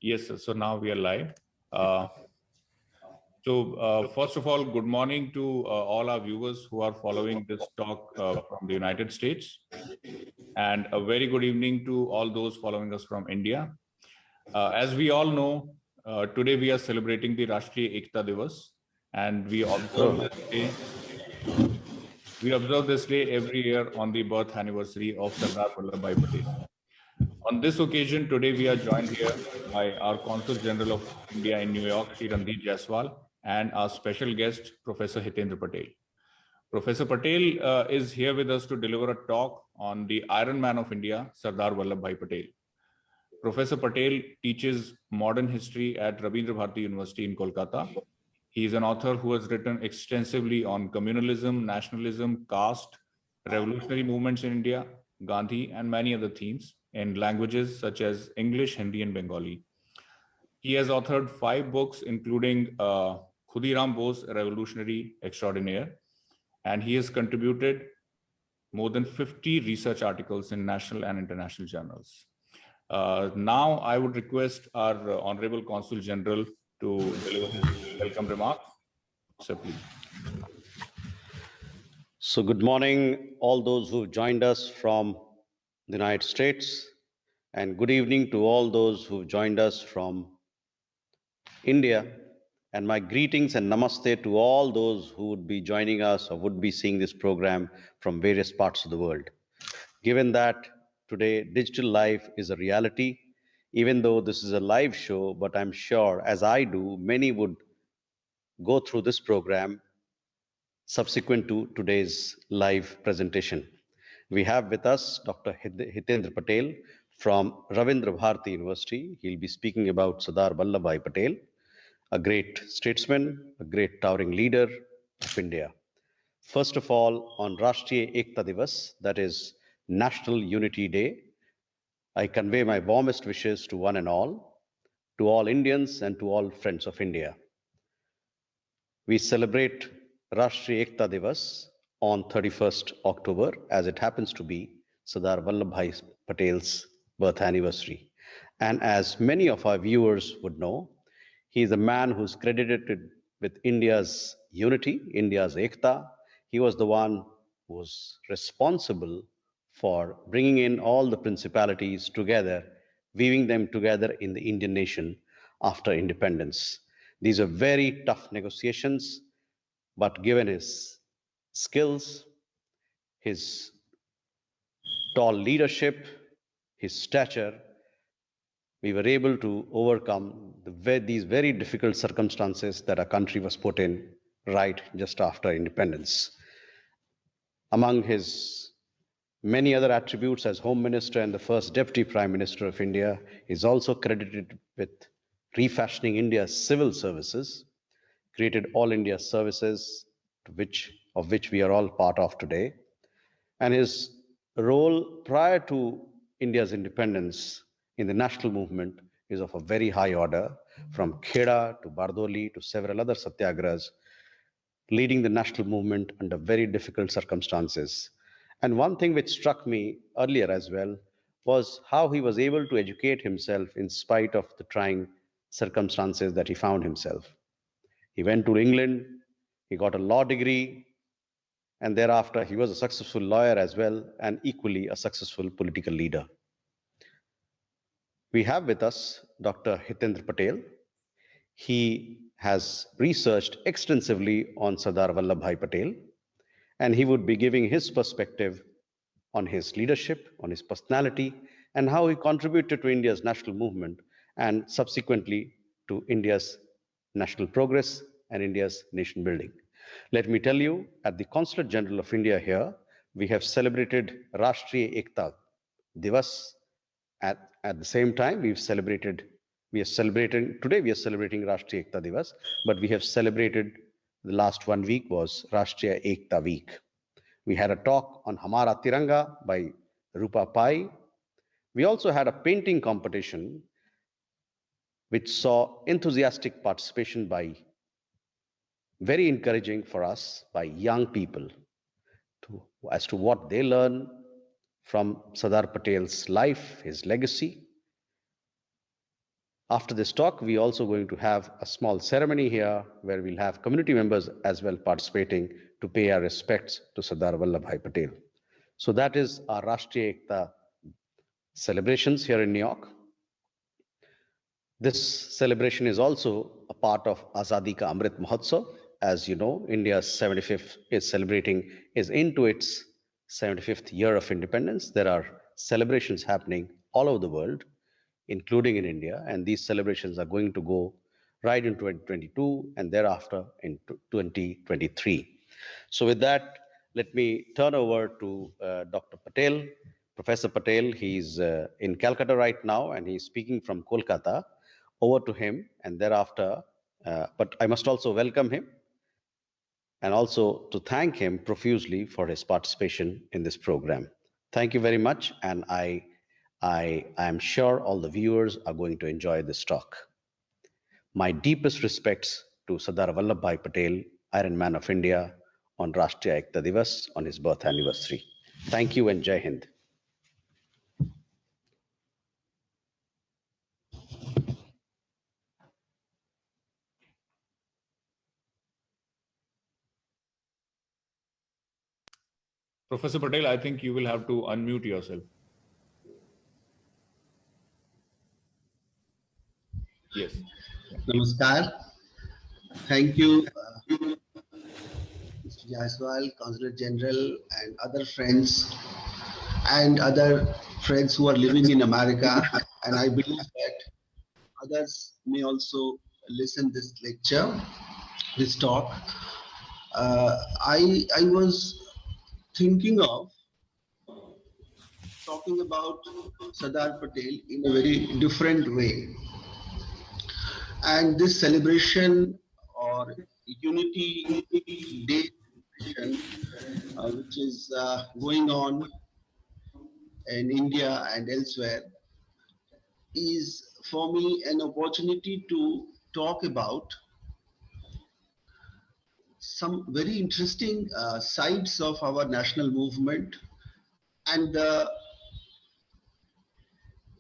Yes, sir. So now we are live. Uh, First of all, good morning to all our viewers who are following this talk from the United States, and a very good evening to all those following us from India. As we all know, today we are celebrating the Rashtriya Ekta Diwas, and we observe this day every year on the birth anniversary of Sardar Patel. On this occasion, today we are joined here by our Consul General of India in New York, Shri Randeep Jaiswal, and our special guest, Professor Hitendra Patel. Professor Patel is here with us to deliver a talk on the Iron Man of India, Sardar Vallabhbhai Patel. Professor Patel teaches modern history at Rabindra Bharati University in Kolkata. He is an author who has written extensively on communalism, nationalism, caste, revolutionary movements in India, Gandhi, and many other themes in languages such as English, Hindi, and Bengali. He has authored 5 books, including Khudiram Bose, a Revolutionary Extraordinaire, and he has contributed more than 50 research articles in national and international journals. Now, I would request our Honorable Consul General to deliver his welcome remarks. So, please. So, good morning, all those who've joined us from the United States, and good evening to all those who've joined us from India. And my greetings and namaste to all those who would be joining us or would be seeing this program from various parts of the world. Given that today digital life is a reality, even though this is a live show, but I'm sure, as I do, many would go through this program subsequent to today's live presentation. We have with us Dr. Hitendra Patel from Ravindra Bharati University. He'll be speaking about Sardar Vallabhbhai Patel, a great statesman, a great towering leader of India. First of all, on Rashtriya Ekta Diwas, that is National Unity Day, I convey my warmest wishes to one and all, to all Indians and to all friends of India. We celebrate Rashtriya Ekta Diwas on 31st October, as it happens to be Sardar Vallabhbhai Patel's birth anniversary. And as many of our viewers would know, he is a man who's credited with India's unity, India's Ekta. He was the one who was responsible for bringing in all the principalities together, weaving them together in the Indian nation after independence. These are very tough negotiations, but given his skills, his tall leadership, his stature, we were able to overcome these very difficult circumstances that our country was put in right just after independence. Among his many other attributes as Home Minister and the first Deputy Prime Minister of India, he is also credited with refashioning India's civil services, created All India Services, of which we are all part of today. And his role prior to India's independence in the national movement is of a very high order, from Kheda to Bardoli to several other satyagrahas, leading the national movement under very difficult circumstances. And one thing which struck me earlier as well was how he was able to educate himself in spite of the trying circumstances that he found himself. He went to England, he got a law degree, and thereafter he was a successful lawyer as well, and equally a successful political leader. We have with us Dr. Hitendra Patel. He has researched extensively on Sardar Vallabhbhai Patel, and he would be giving his perspective on his leadership, on his personality, and how he contributed to India's national movement and subsequently to India's national progress and India's nation building. Let me tell you, at the Consulate General of India here, we have celebrated Rashtriya Ekta Diwas. At the same time, today we are celebrating Rashtriya Ekta Diwas, but we have celebrated the last 1 week was Rashtriya Ekta Week. We had a talk on Hamara Tiranga by Rupa Pai. We also had a painting competition which saw enthusiastic participation very encouraging for us by young people as to what they learn from Sardar Patel's life, his legacy. After this talk, we also going to have a small ceremony here where we'll have community members as well participating to pay our respects to Sardar Vallabhbhai Patel. So that is our Rashtriya Ekta celebrations here in New York. This celebration is also a part of Azadi Ka Amrit Mahotsav. As you know, India's 75th is into its 75th year of independence. There are celebrations happening all over the world, including in India, and these celebrations are going to go right in 2022 and thereafter in 2023. So with that, let me turn over to Dr. Patel, Professor Patel. He's in Calcutta right now and he's speaking from Kolkata. Over to him, and thereafter, but I must also welcome him and also to thank him profusely for his participation in this program. Thank you very much, and I am sure all the viewers are going to enjoy this talk. My deepest respects to Sardar Vallabhbhai Patel, Iron Man of India, on Rashtriya Ekta Diwas on his birth anniversary. Thank you and Jai Hind. Professor Patel, I think you will have to unmute yourself. Yes. Namaskar. Thank you, Mr. Jaiswal, Consulate General, and other friends who are living in America. And I believe that others may also listen this lecture, this talk. I was thinking of talking about Sardar Patel in a very different way. And this celebration or Unity Day celebration, which is going on in India and elsewhere, is for me an opportunity to talk about some very interesting sides of our national movement and the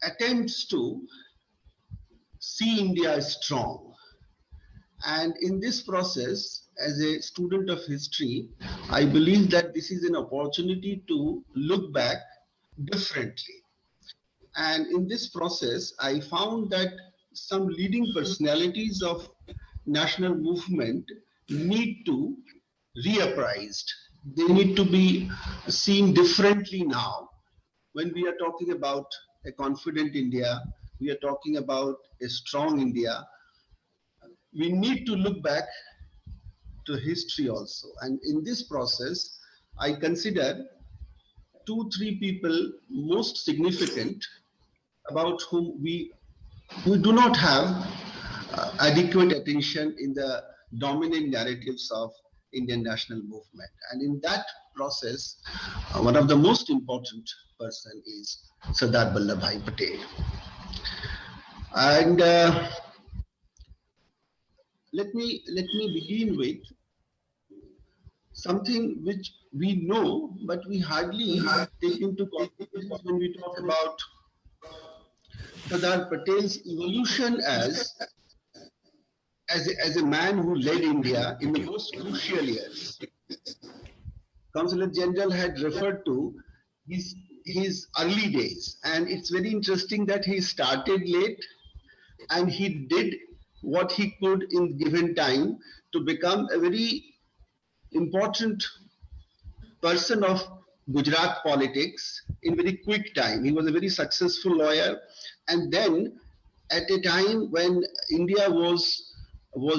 attempts to see India strong. And in this process, as a student of history, I believe that this is an opportunity to look back differently. And in this process, I found that some leading personalities of national movement need to reappraised. They need to be seen differently now. When we are talking about a confident India, we are talking about a strong India, we need to look back to history also. And in this process, I consider 2-3 people most significant about whom we do not have adequate attention in the dominant narratives of Indian national movement. And in that process, one of the most important person is Sardar Vallabhbhai Patel. And let me begin with something which we know, but we hardly take into consideration when we talk about Sardar Patel's evolution as a man who led India in the most crucial years. Consulate General had referred to his early days, and it's very interesting that he started late and he did what he could in given time to become a very important person of Gujrat politics in very quick time. He was a very successful lawyer, and then at a time when India was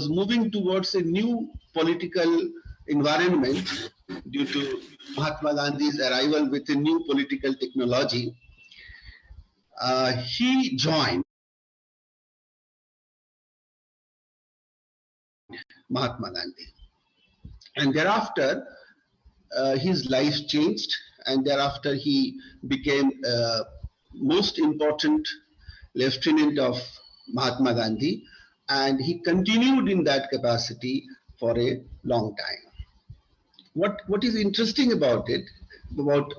moving towards a new political environment due to Mahatma Gandhi's arrival with a new political technology, he joined Mahatma Gandhi. And thereafter, his life changed, and thereafter he became most important lieutenant of Mahatma Gandhi, and he continued in that capacity for a long time. What is interesting about it, about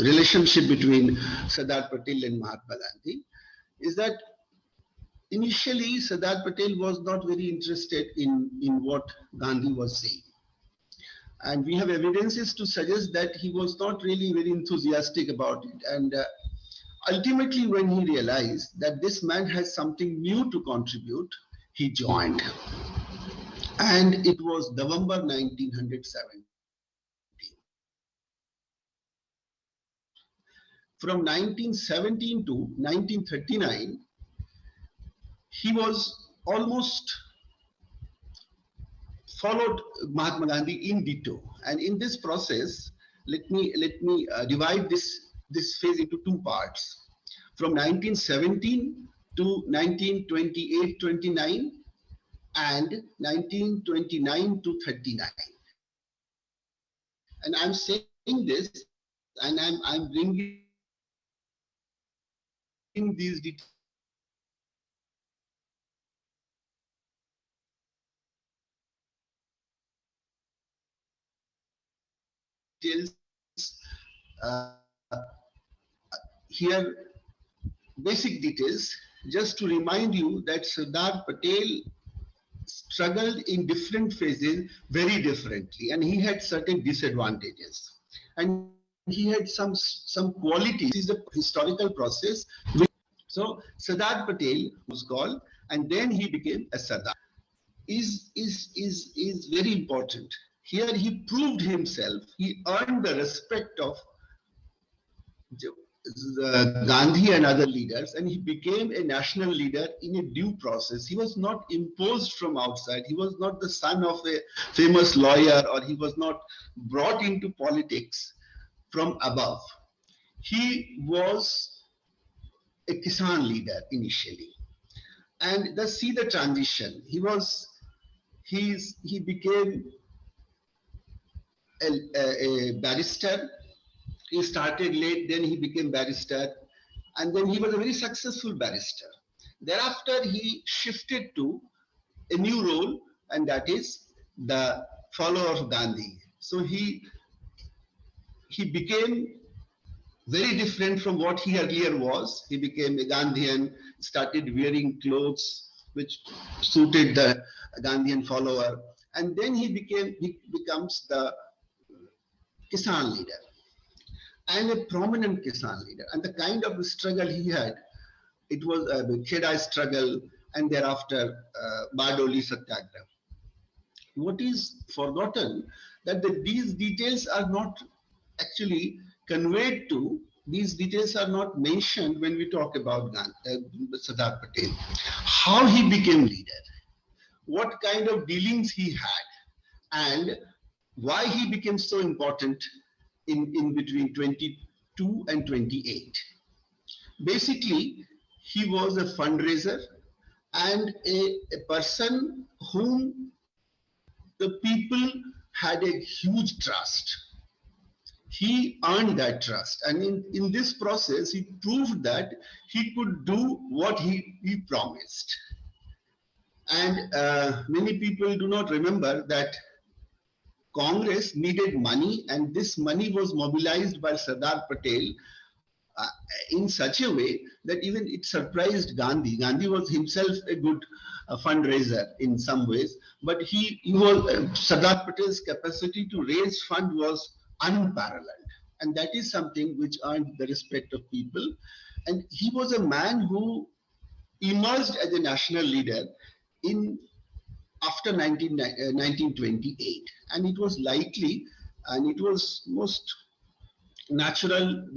relationship between Sardar Patel and Mahatma Gandhi, is that initially Sardar Patel was not very interested in what Gandhi was saying. And we have evidences to suggest that he was not really very enthusiastic about it. And ultimately, when he realized that this man has something new to contribute, he joined. And it was November 1970. From 1917 to 1939, he was almost followed Mahatma Gandhi in ditto. And in this process, let me divide this phase into two parts. From 1917 to 1928-29 and 1929 to 39. And I'm saying this, and I'm bringing these details here, basic details, just to remind you that Sardar Patel struggled in different phases very differently, and he had certain disadvantages, and he had some qualities. This is a historical process. So Sardar Patel was called, and then he became a Sardar. Is very important. Here he proved himself. He earned the respect of Gandhi and other leaders, and he became a national leader in a due process. He was not imposed from outside. He was not the son of a famous lawyer, or he was not brought into politics from above. He was a Kisan leader initially, and thus see the transition. He became a barrister. He started late, then he became barrister, and then he was a very successful barrister. Thereafter, he shifted to a new role, and that is the follower of Gandhi. So he became very different from what he earlier was. He became a Gandhian, started wearing clothes which suited the Gandhian follower, and then he becomes the Kisan leader, and a prominent Kisan leader. And the kind of struggle he had, it was a Kheda struggle, and thereafter Bardoli Satyagraha. What is forgotten, that these details are not actually conveyed to, these details are not mentioned when we talk about Sardar Patel. How he became leader, what kind of dealings he had, and why he became so important in between 22 and 28. Basically, he was a fundraiser and a person whom the people had a huge trust. He earned that trust, and in this process, he proved that he could do what he promised. And many people do not remember that Congress needed money, and this money was mobilized by Sardar Patel in such a way that even it surprised Gandhi. Gandhi was himself a good fundraiser in some ways, but Sardar Patel's capacity to raise fund was unparalleled, and that is something which earned the respect of people. And he was a man who emerged as a national leader after 1928, and it was likely, and it was most natural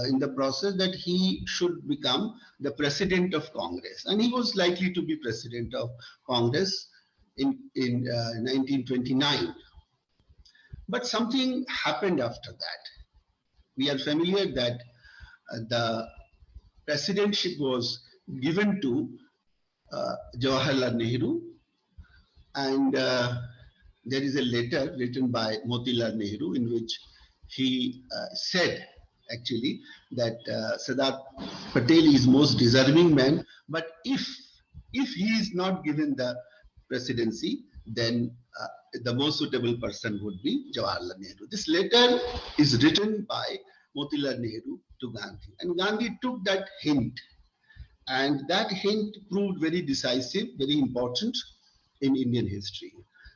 in the process, that he should become the president of Congress, and he was likely to be president of Congress in 1929. But something happened after that. We are familiar that the presidentship was given to Jawaharlal Nehru, and there is a letter written by Motilal Nehru in which he said actually that Sardar Patel is most deserving man, but if he is not given the presidency, then the most suitable person would be Jawaharlal Nehru. This letter is written by Motilal Nehru to Gandhi, and Gandhi took that hint And that hint proved very decisive, very important in Indian history.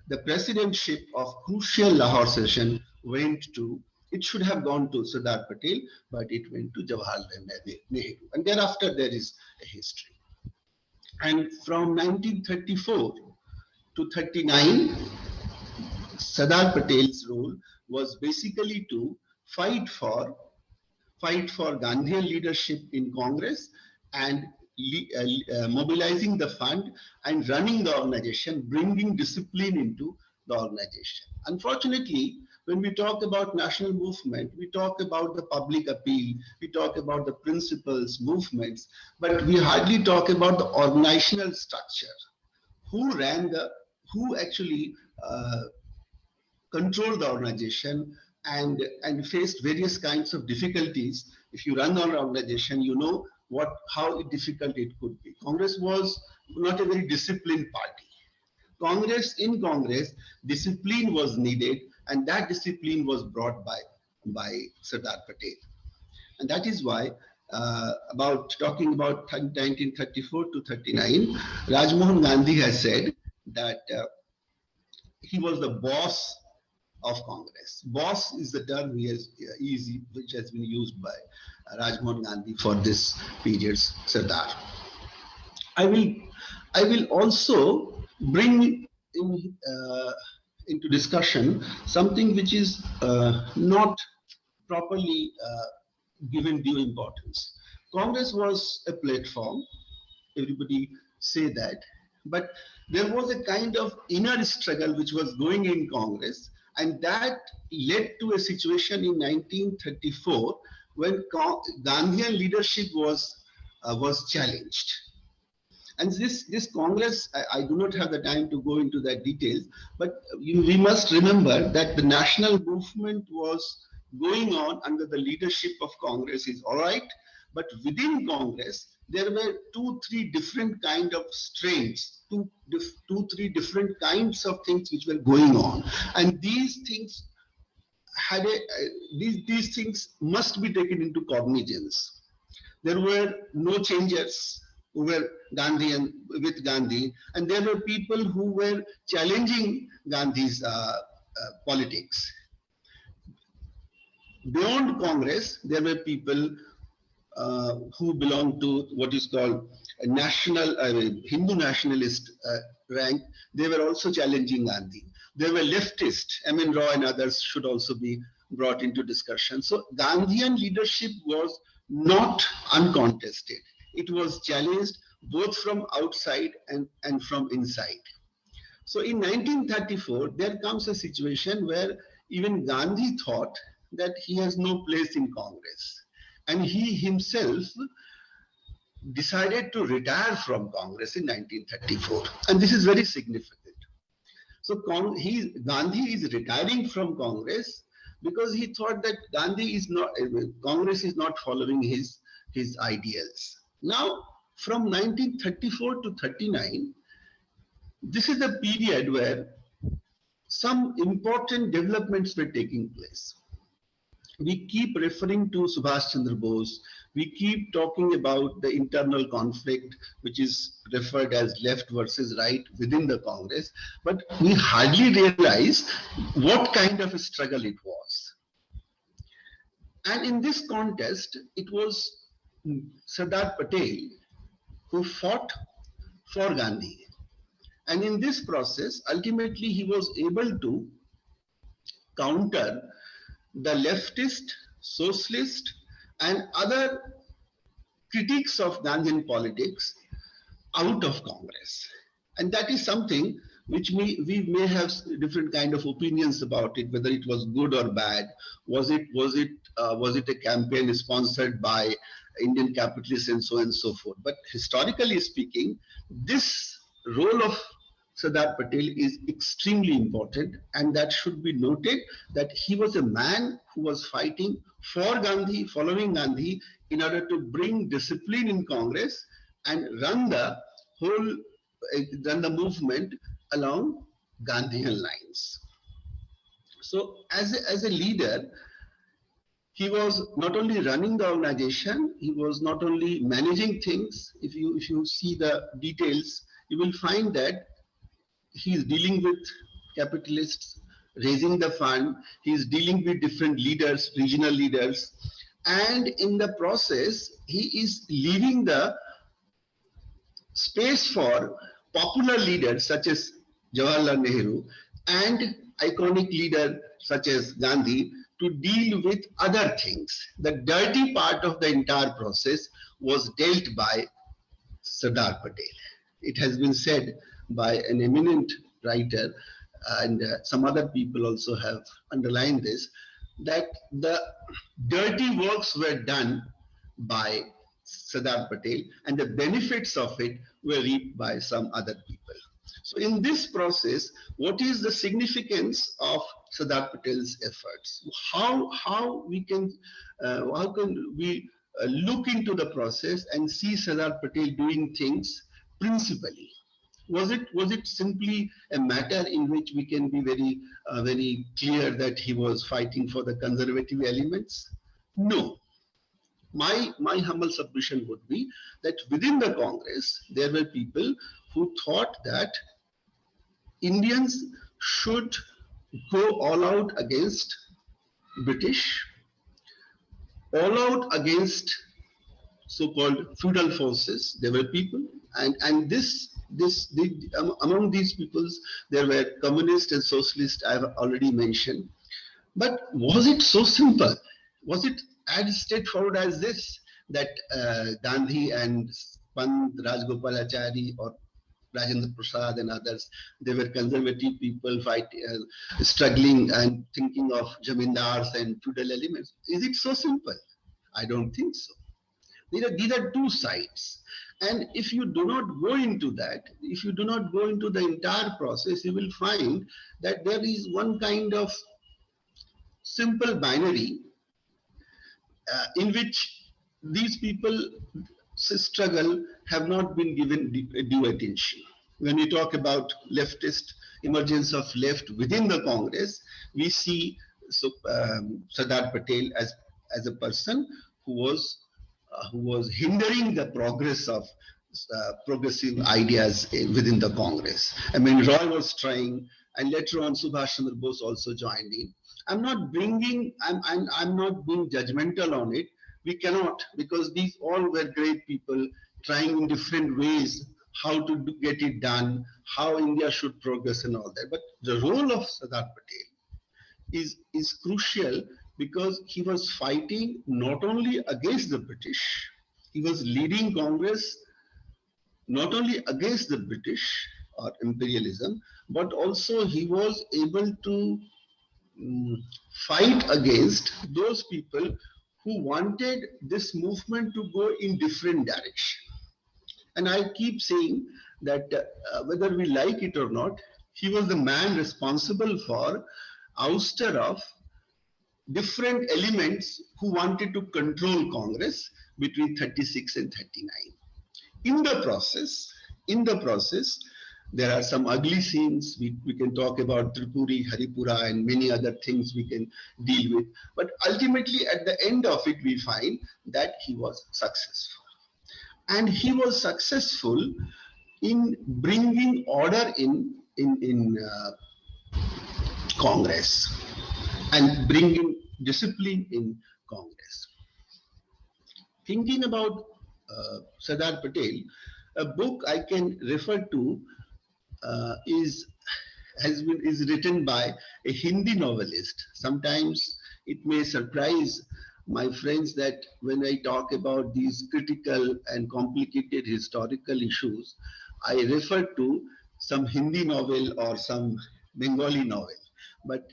The presidentship of crucial Lahore session it should have gone to Sardar Patel, but it went to Jawaharlal Nehru. And thereafter there is a history. And from 1934 to 39, Sardar Patel's role was basically to fight for Gandhian leadership in Congress and mobilizing the fund and running the organization, bringing discipline into the organization. Unfortunately, when we talk about national movement, we talk about the public appeal, we talk about the principles, movements, but we hardly talk about the organizational structure. Who actually controlled the organization and faced various kinds of difficulties. If you run an organization, you know how difficult it could be. Congress was not a very disciplined party. In Congress, discipline was needed, and that discipline was brought by Sardar Patel. And that is why, talking about 1934 to 39, Rajmohan Gandhi has said that he was the boss of Congress. Boss is the term which has been used by Rajmohan Gandhi for this period's Sardar. I will also bring into discussion something which is not properly given due importance. Congress was a platform, everybody say that, but there was a kind of inner struggle which was going in Congress, and that led to a situation in 1934 when Gandhian leadership was challenged. And this Congress, I do not have the time to go into that details, but we must remember that the national movement was going on under the leadership of Congress is all right, but within Congress, there were 2-3 different kind of strains, 2-3 different kinds of things which were going on. And these things these things must be taken into cognizance. There were no changers who were Gandhian with Gandhi, and there were people who were challenging Gandhi's politics. Beyond Congress, there were people who belonged to what is called a Hindu nationalist rank. They were also challenging Gandhi. There were leftists, M.N. Roy and others should also be brought into discussion. So Gandhian leadership was not uncontested. It was challenged both from outside and from inside. So in 1934, there comes a situation where even Gandhi thought that he has no place in Congress. And he himself decided to retire from Congress in 1934. And this is very significant. So Gandhi is retiring from Congress because he thought that Congress is not following his ideals. Now, from 1934 to 39, this is a period where some important developments were taking place. We keep referring to Subhash Chandra Bose. We keep talking about the internal conflict, which is referred as left versus right within the Congress, but we hardly realize what kind of a struggle it was. And in this contest, it was Sardar Patel who fought for Gandhi. And in this process, ultimately, he was able to counter the leftist, socialist, and other critiques of Gandhian politics out of Congress. And that is something which we may have different kind of opinions about it, whether it was good or bad. Was it a campaign sponsored by Indian capitalists and so on and so forth? But historically speaking, this role of Sardar Patel is extremely important, and that should be noted that he was a man who was fighting for Gandhi, following Gandhi, in order to bring discipline in Congress and run the movement along Gandhian lines. So as a leader, He was not only running the organization, he was not only managing things. If you see the details, you will find that he is dealing with capitalists, raising the fund, he is dealing with different leaders, regional leaders, and in the process, he is leaving the space for popular leaders such as Jawaharlal Nehru and iconic leader such as Gandhi to deal with other things. The dirty part of the entire process was dealt by Sardar Patel. It has been said by an eminent writer, and some other people also have underlined this, that the dirty works were done by Sardar Patel and the benefits of it were reaped by some other people. So in this process, what is the significance of Sardar Patel's efforts? How can we look into the process and see Sardar Patel doing things principally? Was it simply a matter in which we can be very clear that he was fighting for the conservative elements? No. My humble submission would be that within the Congress there were people who thought that Indians should go all out against British, all out against so-called feudal forces. There were people, and among these peoples there were communists and socialists I have already mentioned. But was it so simple? Was it as straightforward as this, that Gandhi and Pant Rajgopalachari or Rajendra Prasad and others, they were conservative people struggling and thinking of zamindars and feudal elements? Is it so simple? I don't think so. These are two sides. And if you do not go into that, if you do not go into the entire process, you will find that there is one kind of simple binary in which these people struggle have not been given due attention. When we talk about leftist emergence of left within the Congress, we see Sardar Patel as a person who was hindering the progress of progressive ideas within the Congress. I mean, Roy was trying, and later on Subhash Chandra Bose also joined in. I'm not being judgmental on it. We cannot, because these all were great people trying in different ways how to get it done, how India should progress and all that. But the role of Sardar Patel is crucial, because he was fighting not only against the British, he was leading Congress not only against the British or imperialism, but also he was able to fight against those people who wanted this movement to go in different direction. And I keep saying that whether we like it or not, he was the man responsible for ouster of different elements who wanted to control Congress between 36 and 39. In the process, there are some ugly scenes. We can talk about Tripuri, Haripura, and many other things we can deal with. But ultimately, at the end of it, we find that he was successful. And he was successful in bringing order in Congress and bringing discipline in Congress. Thinking about Sardar Patel, a book I can refer to is written by a Hindi novelist. Sometimes it may surprise my friends that when I talk about these critical and complicated historical issues, I refer to some Hindi novel or some Bengali novel. But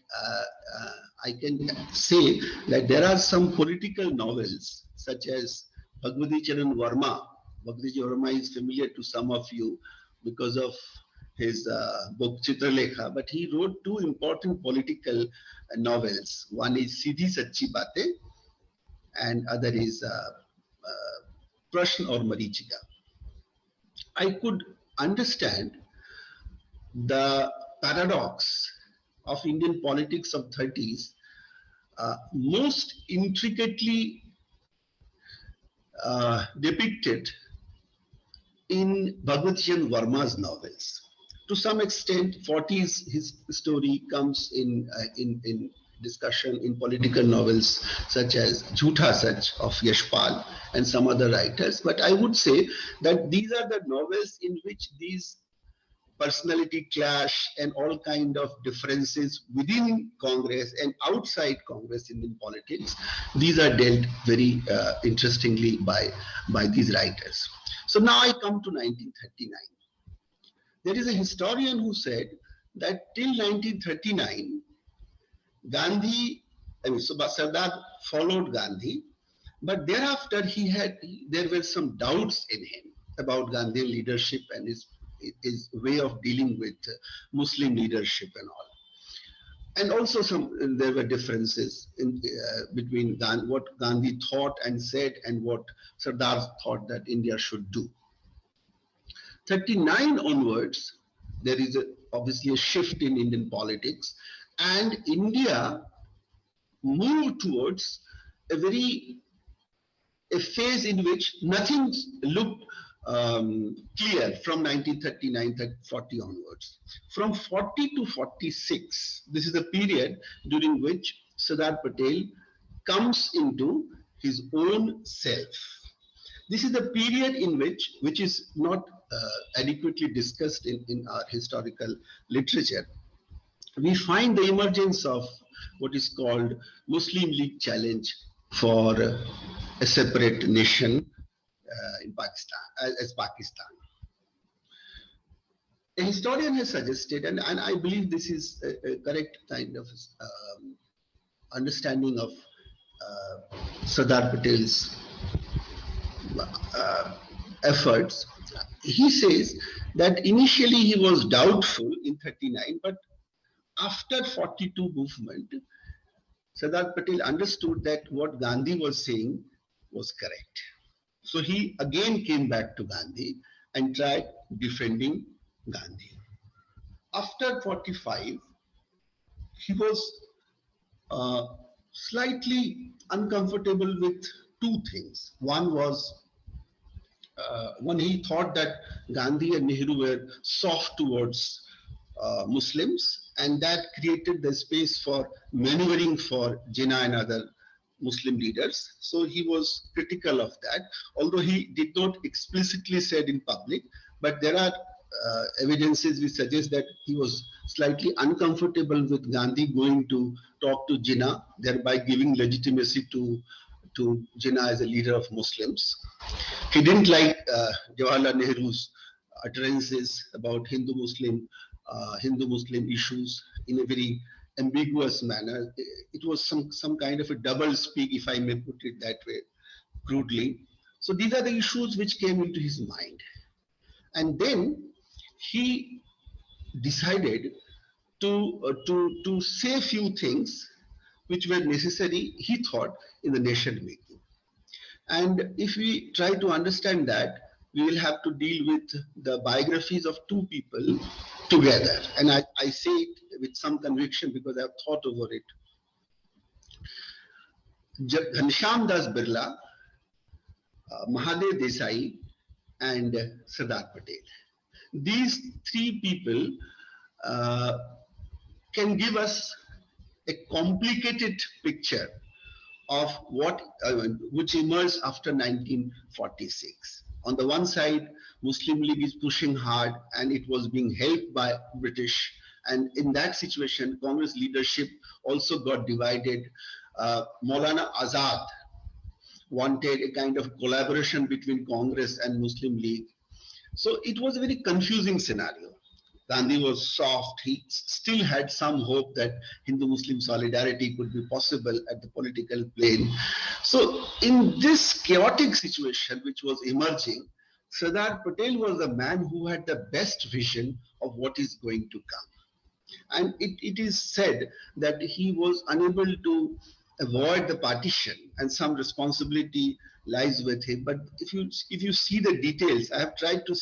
I can say that there are some political novels such as Bhagwati Charan Verma. Bhagwati Verma is familiar to some of you because of his book Chitralekha, but he wrote two important political novels. One is Seedhi Sachi Baatein and other is Prashn or Marichika. I could understand the paradox of Indian politics of 30s most intricately depicted in Bhagwat Verma's novels. To some extent, 40s his story comes in discussion in political novels such as Jhootha Sach of Yashpal and some other writers. But I would say that these are the novels in which these personality clash and all kind of differences within Congress and outside Congress Indian politics, these are dealt very interestingly by these writers. So now I come to 1939. There is a historian who said that till 1939, Gandhi, so Sardar followed Gandhi, but thereafter there were some doubts in him about Gandhian leadership and his way of dealing with Muslim leadership and all. And also there were differences between what Gandhi thought and said and what Sardar thought that India should do. 39 onwards, there is obviously a shift in Indian politics, and India moved towards a phase in which nothing looked clear from 1939-40 onwards. From 40 to 46, this is the period during which Sardar Patel comes into his own self. This is the period in which is not adequately discussed in our historical literature. We find the emergence of what is called Muslim League challenge for a separate nation in Pakistan, as Pakistan. A historian has suggested, and I believe this is a correct kind of understanding of Sardar Patel's efforts. He says that initially he was doubtful in 39, but after 42 movement, Sardar Patel understood that what Gandhi was saying was correct. So he again came back to Gandhi and tried defending Gandhi. After 45, he was slightly uncomfortable with two things. One was when he thought that Gandhi and Nehru were soft towards Muslims, and that created the space for maneuvering for Jinnah and other Muslim leaders. So he was critical of that, although he did not explicitly said in public, but there are evidences which suggest that he was slightly uncomfortable with Gandhi going to talk to Jinnah, thereby giving legitimacy to Jinnah as a leader of Muslims. He didn't like Jawaharlal Nehru's utterances about Hindu-Muslim issues in a very ambiguous manner. It was some kind of a double speak, if I may put it that way, crudely. So these are the issues which came into his mind. And then he decided to say a few things which were necessary, he thought, in the nation making. And if we try to understand that, we will have to deal with the biographies of two people together. And I say it with some conviction because I have thought over it. Ghanshyam Das Birla, Mahadev Desai, and Sardar Patel. These three people can give us a complicated picture of what which emerged after 1946. On the one side, Muslim League is pushing hard and it was being helped by British. And in that situation, Congress leadership also got divided. Maulana Azad wanted a kind of collaboration between Congress and Muslim League. So it was a very confusing scenario. Gandhi was soft. He still had some hope that Hindu-Muslim solidarity could be possible at the political plane. So in this chaotic situation which was emerging, Sardar Patel was the man who had the best vision of what is going to come. And it is said that he was unable to avoid the partition, and some responsibility lies with him. But if you see the details, I have tried to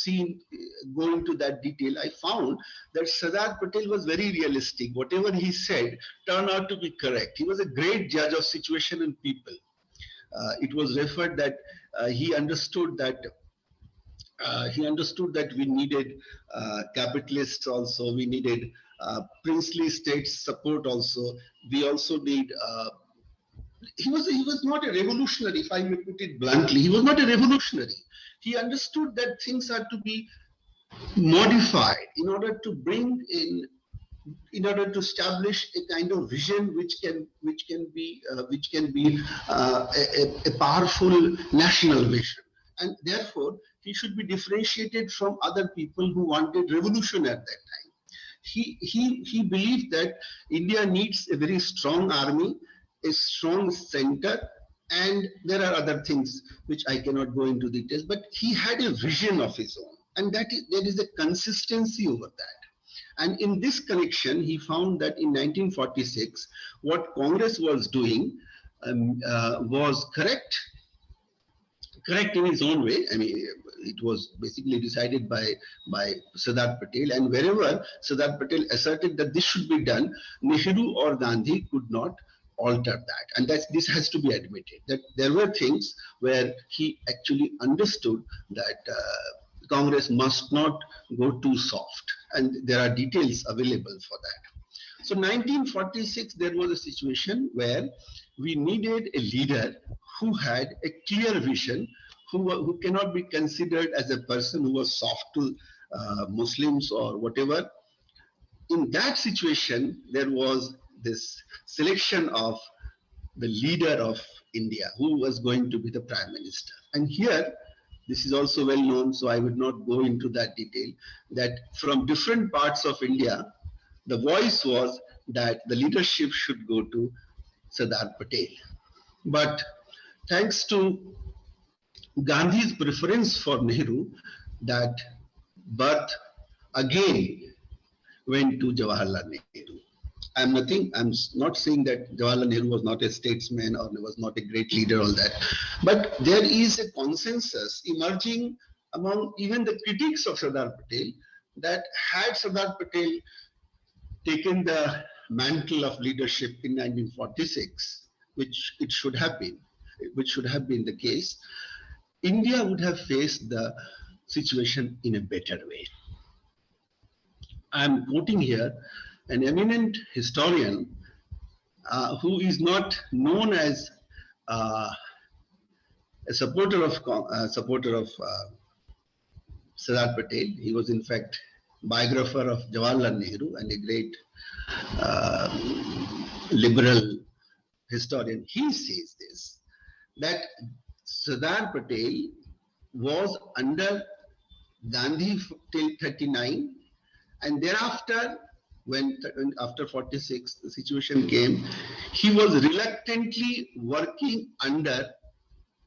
go into that detail. I found that Sardar Patel was very realistic. Whatever he said turned out to be correct. He was a great judge of situation and people. It was referred that he understood that we needed capitalists also. We needed princely states support also. We also need. He was not a revolutionary, if I may put it bluntly. He was not a revolutionary. He understood that things are to be modified in order to bring in order to establish a kind of vision which can be a powerful national vision, and therefore he should be differentiated from other people who wanted revolution at that time. He believed that India needs a very strong army, a strong center, and there are other things which I cannot go into details, but he had a vision of his own, and there is a consistency over that. And in this connection, he found that in 1946, what Congress was doing was correct in his own way. I mean, it was basically decided by Sardar Patel, and wherever Sardar Patel asserted that this should be done, Nehru or Gandhi could not alter that. And this has to be admitted, that there were things where he actually understood that Congress must not go too soft, and there are details available for that. So 1946, there was a situation where we needed a leader who had a clear vision, who cannot be considered as a person who was soft to Muslims or whatever. In that situation, there was this selection of the leader of India, who was going to be the Prime Minister. And here, this is also well known, so I would not go into that detail, that from different parts of India, the voice was that the leadership should go to Sardar Patel. But thanks to Gandhi's preference for Nehru, that berth again went to Jawaharlal Nehru. I'm not saying that Jawaharlal Nehru was not a statesman or was not a great leader, all that. But there is a consensus emerging among even the critics of Sardar Patel that had Sardar Patel taken the mantle of leadership in 1946, which should have been the case, India would have faced the situation in a better way. I'm quoting here an eminent historian who is not known as a supporter of Sardar Patel. He was in fact biographer of Jawaharlal Nehru and a great liberal historian. He says this, that Sardar Patel was under Gandhi till 39, and thereafter, when after 46 the situation came, he was reluctantly working under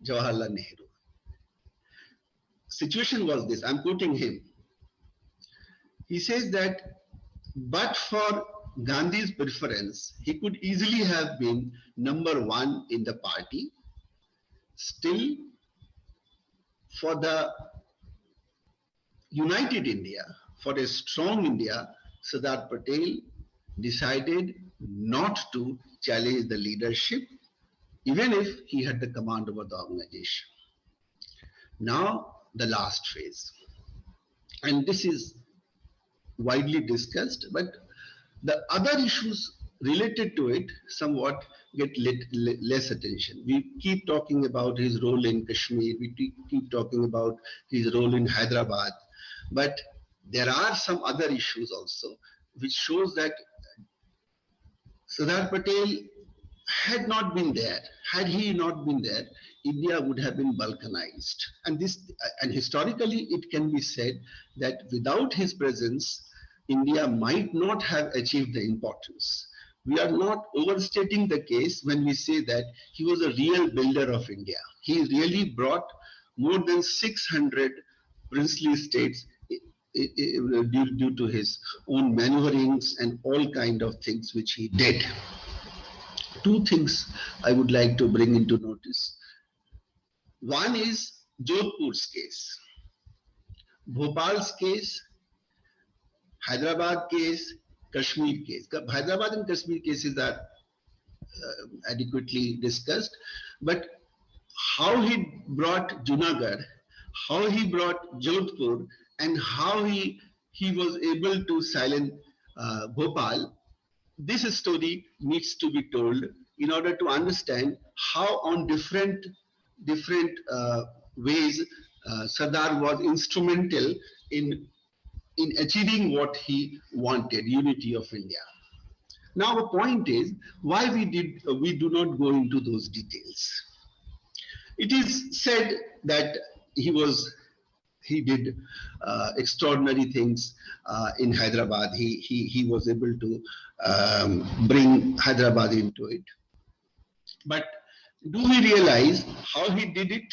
Jawaharlal Nehru. Situation was this, I'm quoting him. He says that, but for Gandhi's preference, he could easily have been number one in the party. Still, for the united India, for a strong India, Sardar Patel decided not to challenge the leadership, even if he had the command over the organization. Now, the last phase. And this is widely discussed, but the other issues related to it somewhat get less attention. We keep talking about his role in Kashmir, we keep talking about his role in Hyderabad, but there are some other issues also which shows that Sardar Patel had not been there. Had he not been there, India would have been balkanized. And historically it can be said that without his presence, India might not have achieved the importance. We are not overstating the case when we say that he was a real builder of India. He really brought more than 600 princely states due to his own maneuverings and all kind of things which he did. Two things I would like to bring into notice. One is Jodhpur's case, Bhopal's case, Hyderabad case, Kashmir case. Hyderabad and Kashmir cases are adequately discussed, but how he brought Junagadh, how he brought Jodhpur, and how he was able to silence Bhopal, this story needs to be told in order to understand how on different ways Sardar was instrumental in achieving what he wanted, unity of India. Now the point is why we do not go into those details. It is said that he did extraordinary things in Hyderabad. He was able to bring Hyderabad into it. But do we realize how he did it?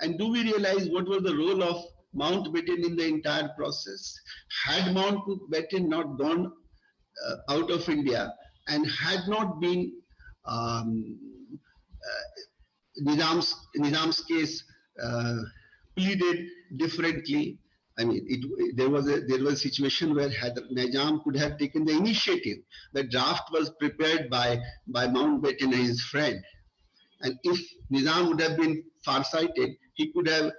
And do we realize what was the role of Mountbatten in the entire process? Had Mountbatten not gone out of India and had not been Nizam's case pleaded differently, I mean, there was a situation where Nizam could have taken the initiative. The draft was prepared by Mountbatten and his friend, and if Nizam would have been farsighted, he could have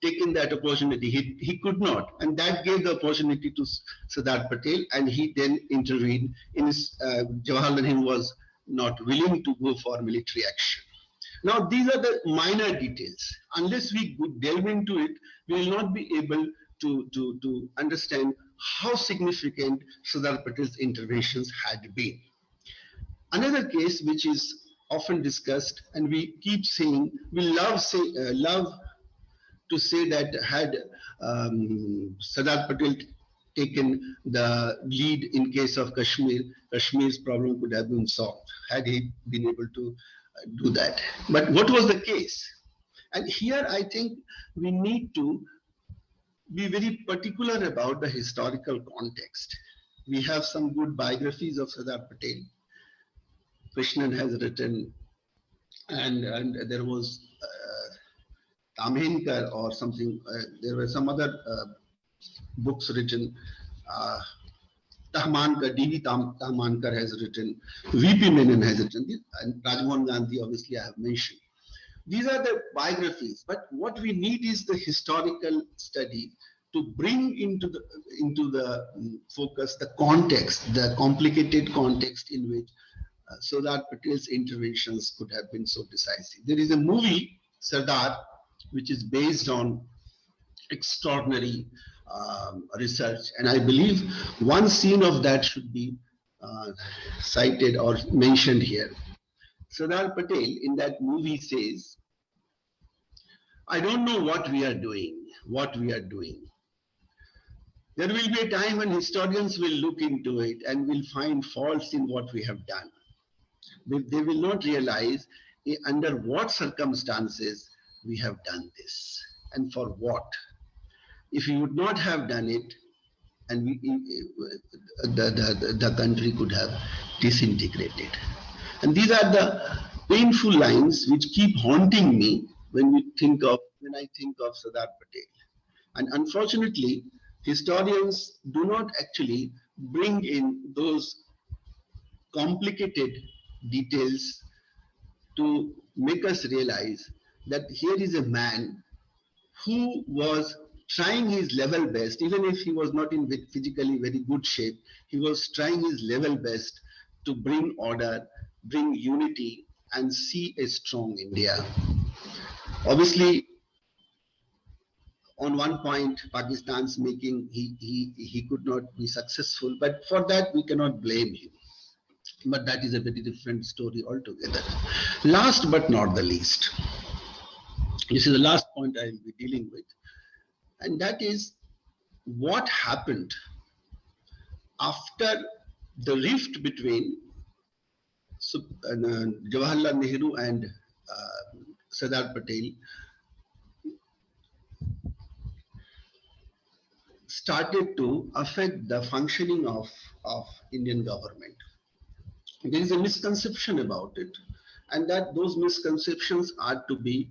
taken that opportunity. He could not, and that gave the opportunity to Sardar Patel, and he then intervened. In Jawaharlal Nehru was not willing to go for military action. Now, these are the minor details. Unless we delve into it, we will not be able to understand how significant Sardar Patel's interventions had been. Another case which is often discussed, and we keep saying, we love to say that had Sardar Patel taken the lead in case of Kashmir, Kashmir's problem could have been solved had he been able to do that. But what was the case? And here I think we need to be very particular about the historical context. We have some good biographies of Sardar Patel. Krishnan has written, and there was Tamhenkar or something, there were some other books written. Tahmankar, D.V. Tahmankar has written, V.P. Menon has written, and Rajmohan Gandhi, obviously, I have mentioned. These are the biographies, but what we need is the historical study to bring into the focus the context, the complicated context in which Sardar Patel's interventions could have been so decisive. There is a movie, Sardar, which is based on extraordinary research, and I believe one scene of that should be cited or mentioned here. Sardar Patel in that movie says, "I don't know what we are doing. There will be a time when historians will look into it and will find faults in what we have done. They will not realize under what circumstances we have done this and for what. If we would not have done it, and the country could have disintegrated." And these are the painful lines which keep haunting me when I think of Sardar Patel. And unfortunately, historians do not actually bring in those complicated details to make us realize that here is a man who was trying his level best, even if he was not in physically very good shape, he was trying his level best to bring order, bring unity, and see a strong India. Obviously, on one point, Pakistan's making, he could not be successful, but for that we cannot blame him. But that is a very different story altogether. Last but not the least, this is the last point I will be dealing with, and that is what happened after the rift between Jawaharlal Nehru and Sardar Patel started to affect the functioning of Indian government. There is a misconception about it, and that those misconceptions are to be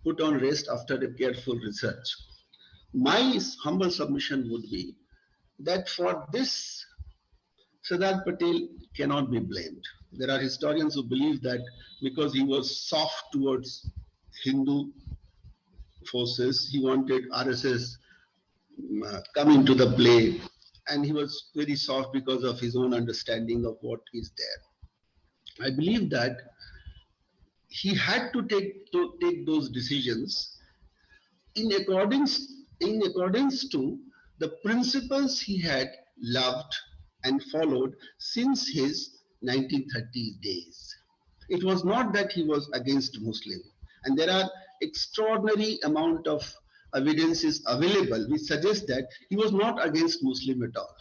put on rest after a careful research. My humble submission would be that for this, Sardar Patel cannot be blamed. There are historians who believe that because he was soft towards Hindu forces, he wanted RSS come into the play, and he was very soft because of his own understanding of what is there. I believe that he had to take those decisions in accordance to the principles he had loved and followed since his 1930s days. It was not that he was against Muslim, and there are extraordinary amount of evidences available which suggest that he was not against Muslim at all.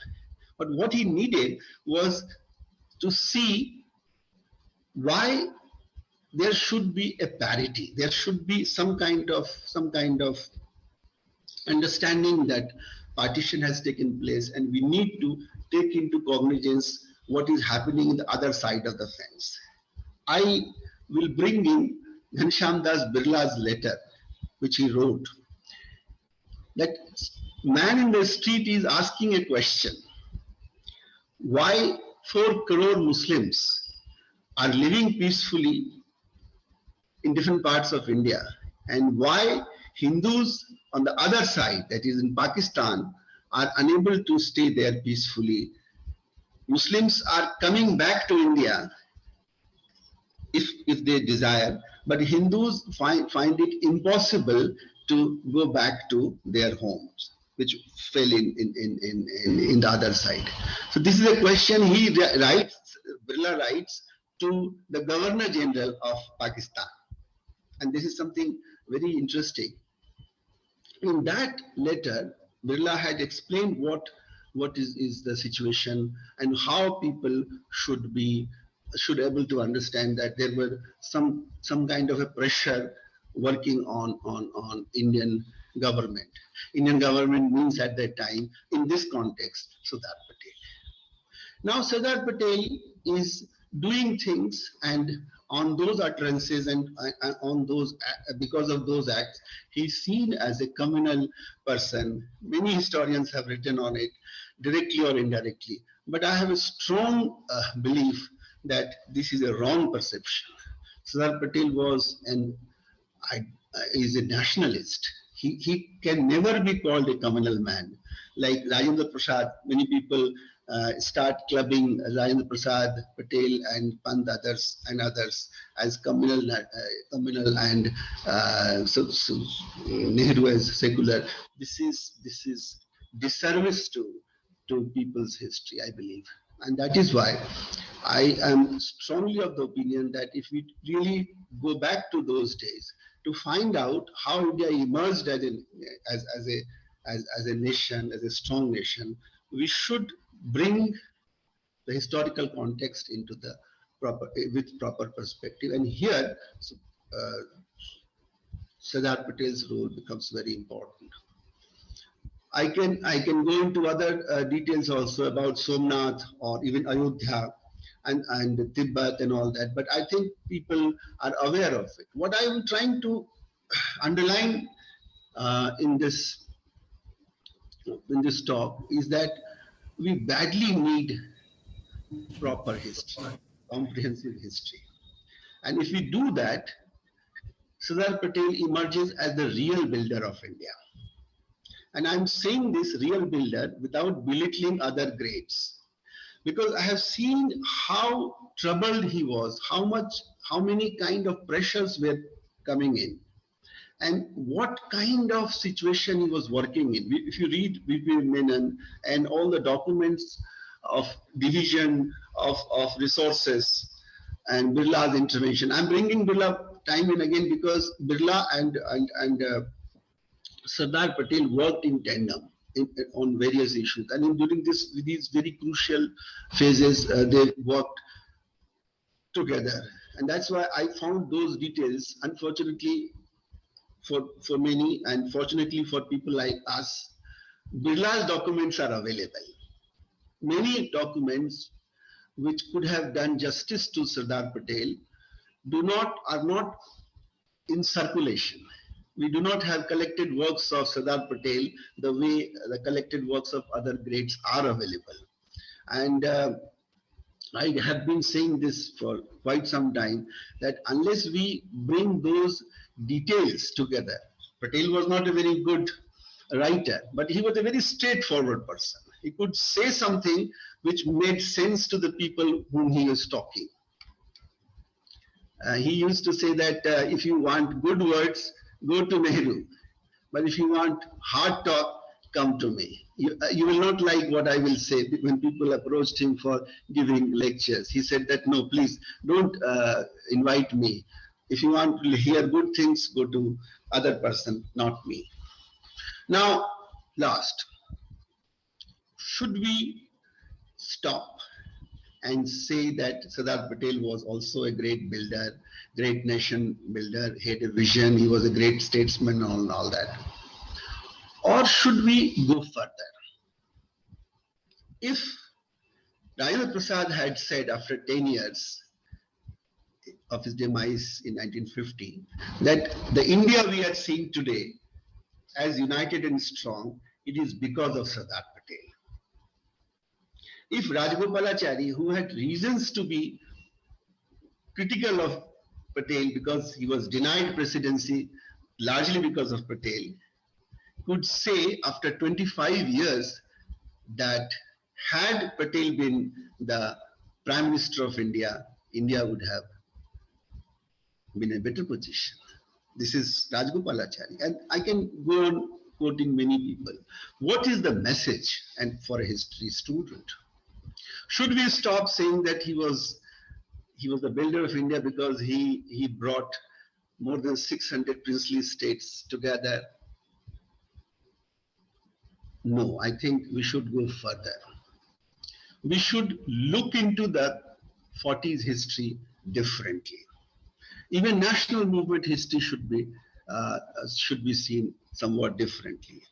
But what he needed was to see why there should be a parity. There should be some kind of understanding that partition has taken place, and we need to take into cognizance what is happening in the other side of the fence. I will bring in Ghanshyam Das Birla's letter, which he wrote. That man in the street is asking a question: why 4 crore Muslims are living peacefully in different parts of India, and why Hindus on the other side, that is in Pakistan, are unable to stay there peacefully. Muslims are coming back to India if they desire, but Hindus find it impossible to go back to their homes, which fell in the other side. So this is a question he writes, Birla writes to the Governor General of Pakistan. And this is something very interesting. In that letter, Birla had explained what is the situation and how people should be able to understand that there were some kind of a pressure working on Indian government. Indian government means at that time, in this context, Sardar Patel. Now Sardar Patel is doing things, and on those utterances and on those, because of those acts, he's seen as a communal person. Many historians have written on it, directly or indirectly. But I have a strong belief that this is a wrong perception. Sardar Patel is a nationalist. He can never be called a communal man. Like Rajendra Prasad, many people start clubbing Rajendra Prasad, Patel, and Pant others as communal and Nehru as secular. This is disservice to people's history, I believe, and that is why I am strongly of the opinion that if we really go back to those days to find out how India emerged as a nation, as a strong nation, we should bring the historical context into the proper perspective. And here, Sardar Patel's role becomes very important. I can go into other details also about Somnath or even Ayodhya and Tibet and all that, but I think people are aware of it. What I am trying to underline in this talk is that we badly need proper history, comprehensive history. And if we do that, Sardar Patel emerges as the real builder of India. And I'm saying this real builder without belittling other greats, because I have seen how troubled he was, how many kind of pressures were coming in, and what kind of situation he was working in. If you read V.P. Menon and all the documents of division of resources and Birla's intervention, I'm bringing Birla time and again because Birla and Sardar Patel worked in tandem on various issues, and during these very crucial phases, they worked together, and that's why I found those details, unfortunately for many, and fortunately for people like us, Birla's documents are available. Many documents which could have done justice to Sardar Patel are not in circulation. We do not have collected works of Sardar Patel the way the collected works of other greats are available. And I have been saying this for quite some time, that unless we bring those details together, Patel was not a very good writer, but he was a very straightforward person. He could say something which made sense to the people whom he was talking. He used to say that if you want good words, go to Nehru. But if you want hard talk, come to me. You will not like what I will say. When people approached him for giving lectures, he said that, no, please don't invite me. If you want to hear good things, go to other person, not me. Now, last, should we stop and say that Sardar Patel was also a great builder, great nation builder, he had a vision, he was a great statesman and all that? Or should we go further? If Rajendra Prasad had said after 10 years of his demise in 1950, that the India we are seeing today as united and strong, it is because of Sardar Patel. If Rajagopalachari, who had reasons to be critical of Patel because he was denied presidency largely because of Patel, could say after 25 years that had Patel been the Prime Minister of India, India would have been in a better position. This is Rajagopalachari, and I can go on quoting many people. What is the message and for a history student? Should we stop saying that he was the builder of India because he brought more than 600 princely states together? No, I think we should go further. We should look into the 40s history differently. Even national movement history should be seen somewhat differently.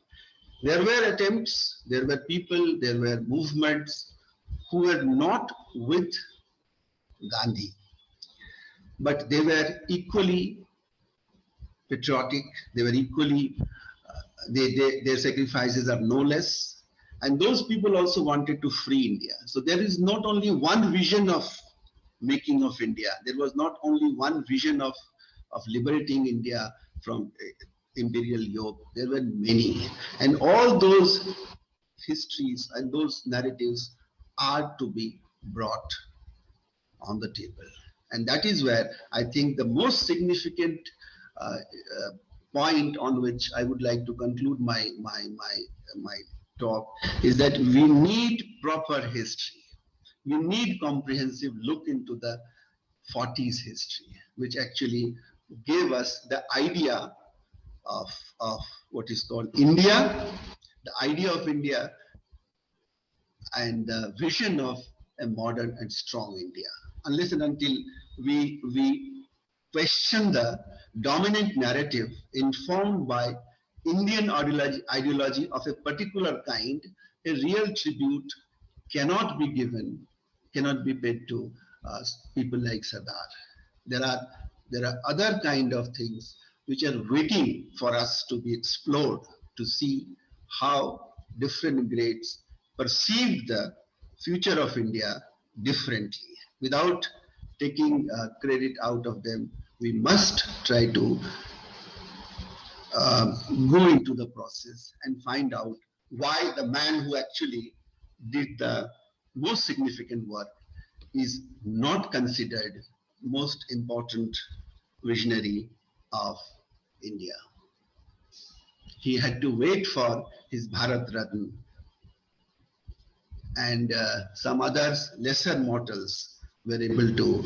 There were attempts, there were people, there were movements who were not with Gandhi, but they were equally patriotic, they were equally, their sacrifices are no less, and those people also wanted to free India. So there is not only one vision of making of India, there was not only one vision of liberating India from imperial yoke, there were many, and all those histories and those narratives are to be brought on the table. And that is where I think the most significant point on which I would like to conclude my talk is that we need proper history. We need comprehensive look into the 40s history, which actually gave us the idea of what is called India, the idea of India, and the vision of a modern and strong India. Unless and until we question the dominant narrative informed by Indian ideology of a particular kind, a real tribute cannot be given, cannot be paid to people like Sardar. There are other kind of things which are waiting for us to be explored, to see how different grades perceive the future of India differently. Without taking credit out of them, we must try to go into the process and find out why the man who actually did the most significant work is not considered most important visionary of India. He had to wait for his Bharat Ratna, and some others, lesser mortals, were able to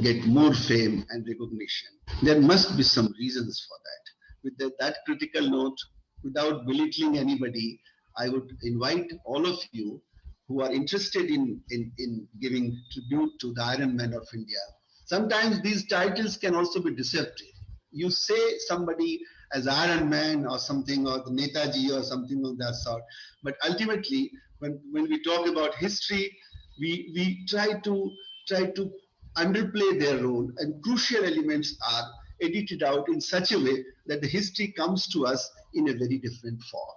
get more fame and recognition. There must be some reasons for that. With that critical note, without belittling anybody, I would invite all of you who are interested in giving tribute to the Iron Man of India. Sometimes these titles can also be deceptive. You say somebody as Iron Man or something, or the Netaji or something of that sort, but ultimately, when we talk about history, we try to underplay their role, and crucial elements are edited out in such a way that the history comes to us in a very different form.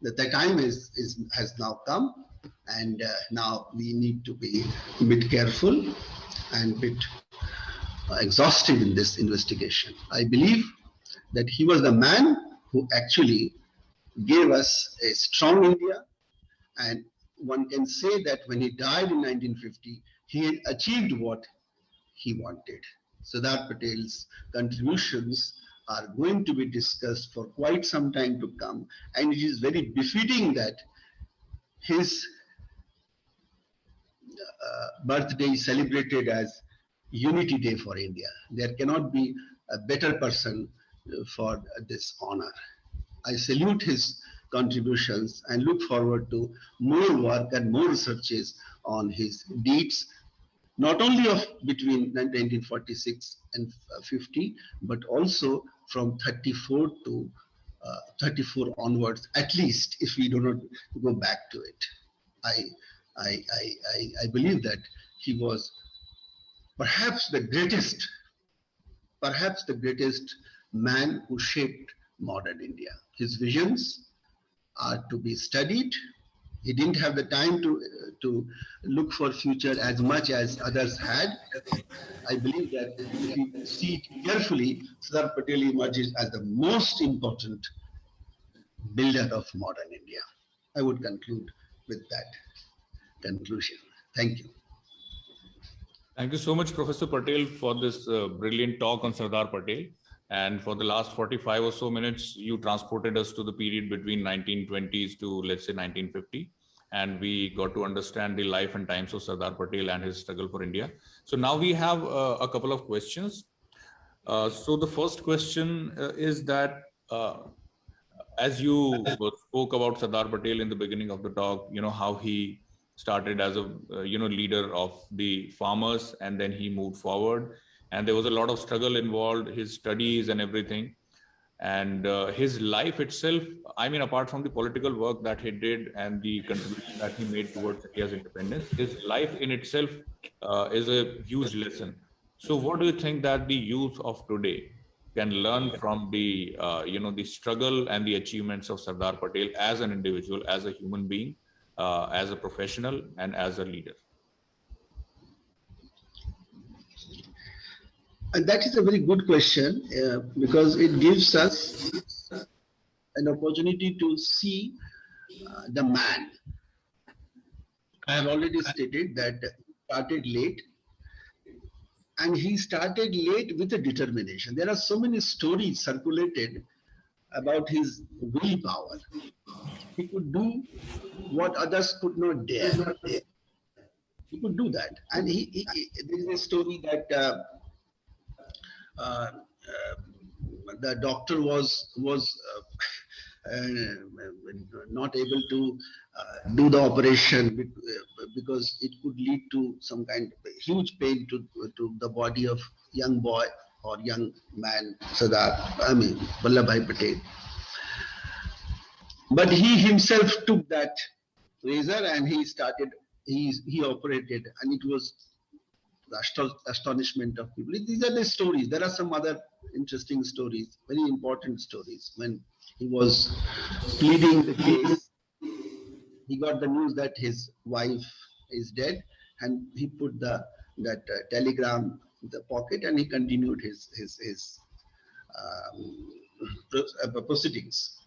That the time has now come, and now we need to be a bit careful and a bit exhaustive in this investigation. I believe that he was the man who actually gave us a strong India, and one can say that when he died in 1950, he had achieved what he wanted. Sardar Patel's contributions are going to be discussed for quite some time to come, and it is very befitting that his birthday is celebrated as Unity Day for India. There cannot be a better person for this honor. I salute his contributions and look forward to more work and more researches on his deeds, not only of between 1946 and 50, but also from 34 to 34 onwards, at least, if we do not go back to it. I believe that he was perhaps the greatest man who shaped modern India. His visions are to be studied. He didn't have the time to look for future as much as others had. I believe that if we see it carefully, Sardar Patel emerges as the most important builder of modern India. I would conclude with that conclusion. Thank you. Thank you so much, Professor Patel, for this brilliant talk on Sardar Patel. And for the last 45 or so minutes, you transported us to the period between 1920s to, let's say, 1950. And we got to understand the life and times of Sardar Patel and his struggle for India. So now we have a couple of questions. So the first question is that, as you spoke about Sardar Patel in the beginning of the talk, you know, how he started as a leader of the farmers, and then he moved forward, and there was a lot of struggle involved, his studies and everything, and his life itself, I mean, apart from the political work that he did and the contribution that he made towards India's independence, his life in itself is a huge lesson. So what do you think that the youth of today can learn from the the struggle and the achievements of Sardar Patel as an individual, as a human being, as a professional, and as a leader? And that is a very good question, because it gives us an opportunity to see the man. I have already stated that he started late, and he started late with a determination. There are so many stories circulated about his willpower. He could do what others could not dare. He could do that. And there is a story that the doctor was not able to do the operation because it could lead to some kind of huge pain to the body of young boy or young man, Vallabhbhai Patel. But he himself took that razor and he operated, and it was the astonishment of people. These are the stories. There are some other interesting stories, very important stories. When he was pleading the case, he got the news that his wife is dead, and he put that telegram in the pocket, and he continued his proceedings.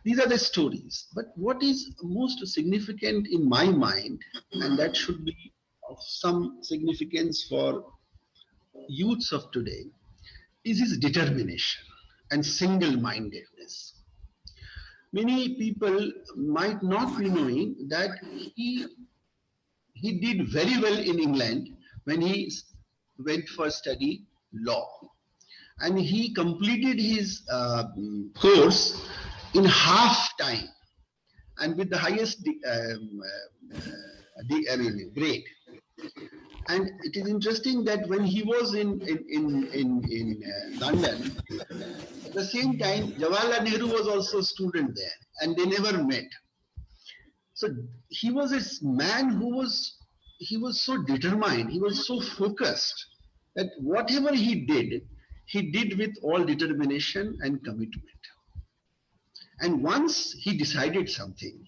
These are the stories. But what is most significant in my mind, and that should be of some significance for youths of today, is his determination and single-mindedness. Many people might not be knowing that he did very well in England when he went for study law, and he completed his course in half time and with the highest grade. And it is interesting that when he was in London, at the same time, Jawaharlal Nehru was also a student there, and they never met. So he was a man who was so determined, he was so focused that whatever he did, he did with all determination and commitment. And once he decided something,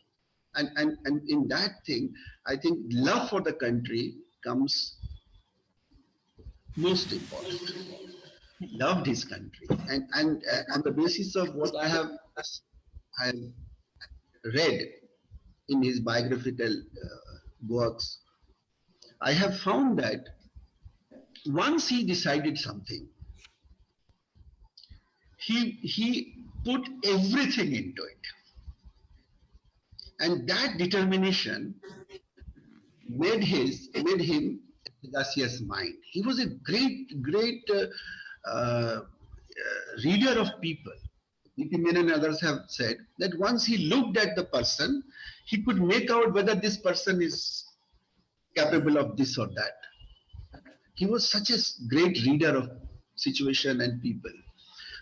and in that thing, I think love for the country comes most important. He loved his country, and on the basis of what I have read in his biographical works, I have found that once he decided something, he put everything into it, and that determination made him a sagacious mind. He was a great reader of people. V.P. Menon and others have said that once he looked at the person, he could make out whether this person is capable of this or that. He was such a great reader of situation and people.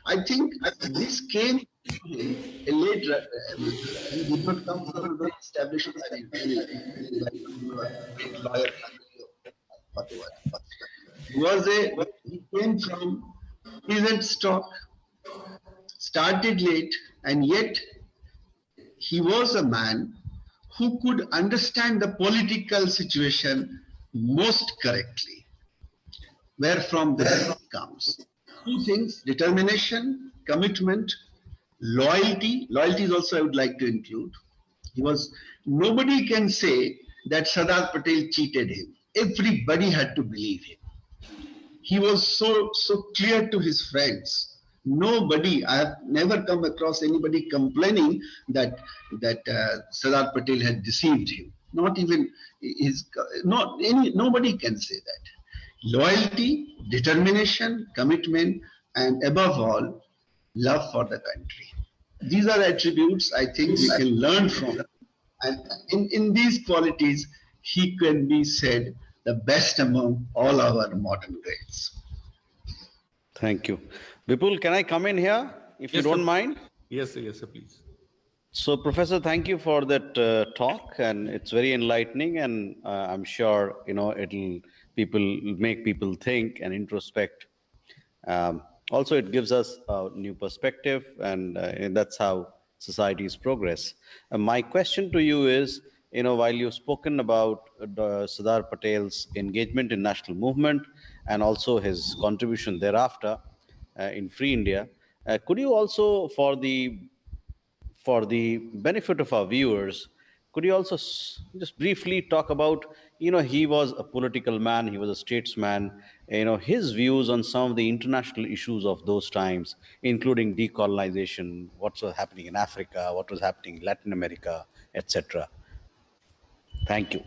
I think this came to him a late. He did not come from a very established family, like a great lawyer family. He came from peasant stock, started late, and yet he was a man who could understand the political situation most correctly, where from this comes. Two things: determination, commitment, loyalty. Loyalty is also I would like to include. Nobody can say that Sardar Patel cheated him. Everybody had to believe him. He was so clear to his friends. Nobody, I have never come across anybody complaining that Sardar Patel had deceived him. Not even nobody can say that. Loyalty, determination, commitment, and above all, love for the country. These are attributes I think we can learn from. And in these qualities, he can be said the best among all our modern greats. Thank you. Vipul, can I come in here, if you don't mind? Yes, sir, please. So, Professor, thank you for that talk, and it's very enlightening, and I'm sure it'll make people think and introspect. Also, it gives us a new perspective, and that's how societies progress. My question to you is, while you've spoken about Sardar Patel's engagement in national movement and also his contribution thereafter in Free India, could you also, for the benefit of our viewers, could you also just briefly talk about, he was a political man, he was a statesman, his views on some of the international issues of those times, including decolonization, what was happening in Africa, what was happening in Latin America, etc. Thank you.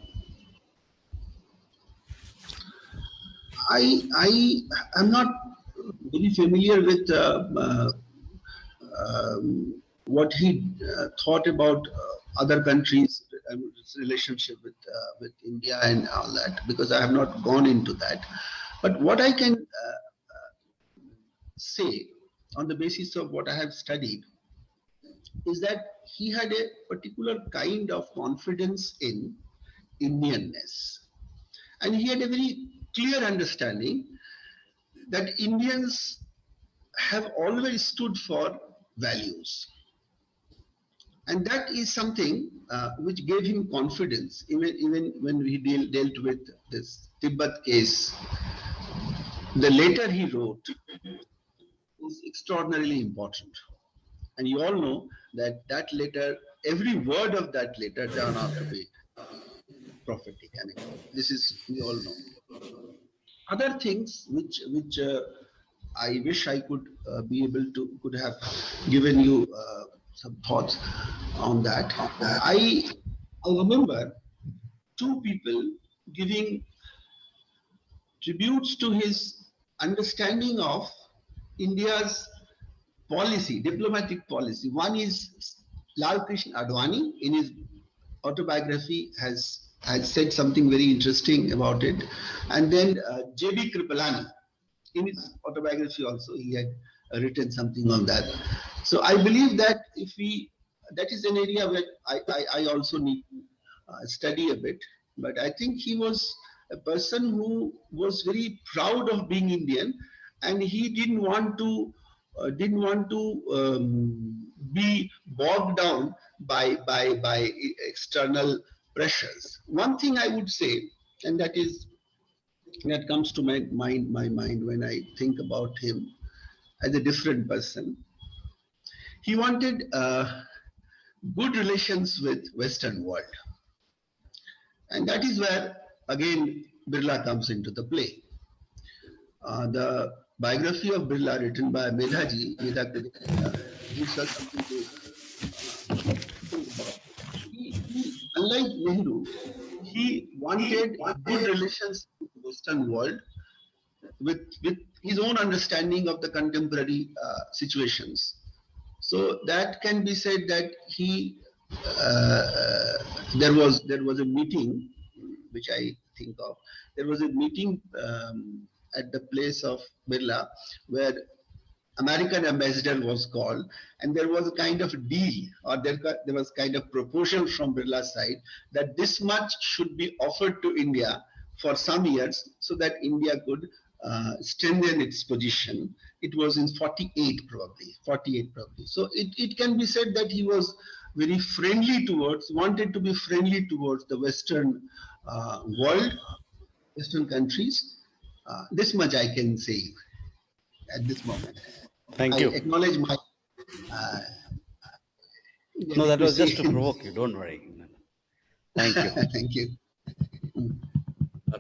I am not very familiar with what he thought about other countries' relationship with India and all that, because I have not gone into that. But what I can say on the basis of what I have studied is that he had a particular kind of confidence in Indianness. And he had a very clear understanding that Indians have always stood for values. And that is something which gave him confidence, even when we dealt with this Tibet case. The letter he wrote is extraordinarily important. And you all know that letter, every word of that letter turned out to be prophetic. I mean, this is, we all know. Other things which I wish I could could have given you some thoughts on that. I remember two people giving tributes to his understanding of India's policy, diplomatic policy. One is Lal Krishna Advani, in his autobiography has said something very interesting about it. And then J.B. Kripalani, in his autobiography also, he had written something on that. So I believe that that is an area where I also need to study a bit. But I think he was a person who was very proud of being Indian, and he didn't want to be bogged down by external pressures. One thing I would say, and that comes to my mind when I think about him as a different person. He wanted good relations with Western world, and that is where again Birla comes into the play. The biography of Birla, written by Medhaji, gives us something to think about. Unlike Nehru, he wanted good relations with the Western world, with his own understanding of the contemporary situations. So that can be said that there was a meeting, which I think of. There was a meeting at the place of Birla where American ambassador was called, and there was a kind of deal, or there was kind of proposal from Birla's side that this much should be offered to India for some years so that India could strengthen its position. It was in 48 probably. So it can be said that he was very friendly wanted to be friendly towards the Western world, Western countries. This much I can say at this moment. Thank you. I acknowledge my... No, that was just to provoke you. Don't worry. Thank you. Thank you.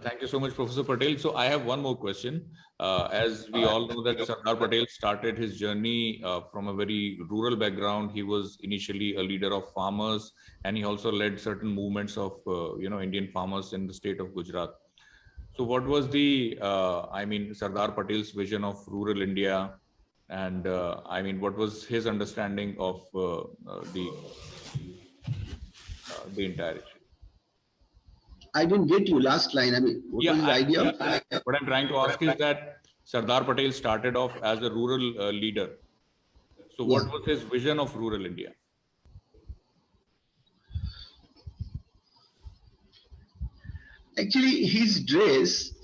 Thank you so much, Professor Patel. So I have one more question. As we all know that Sardar Patel started his journey from a very rural background. He was initially a leader of farmers, and he also led certain movements of Indian farmers in the state of Gujarat. So what was the Sardar Patel's vision of rural India, and what was his understanding of the entire issue? I didn't get you last line. What was the idea? What I'm trying to ask is that Sardar Patel started off as a rural leader. So what was his vision of rural India? Actually, his dress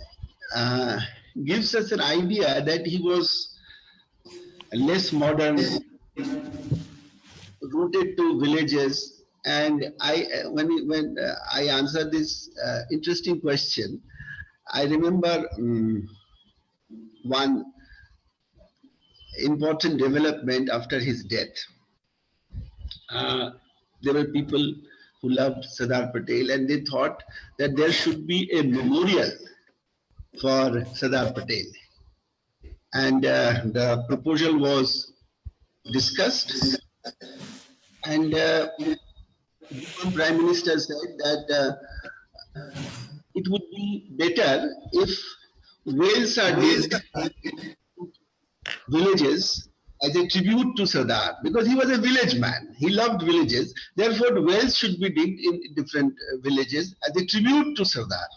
gives us an idea that he was less modern, rooted to villages. And when I answered this interesting question, I remember one important development after his death. There were people who loved Sardar Patel, and they thought that there should be a memorial for Sardar Patel. And the proposal was discussed, and one Prime Minister said that it would be better if whales are did villages as a tribute to Sardar, because he was a village man. He loved villages. Therefore, wells should be digged in different villages as a tribute to Sardar.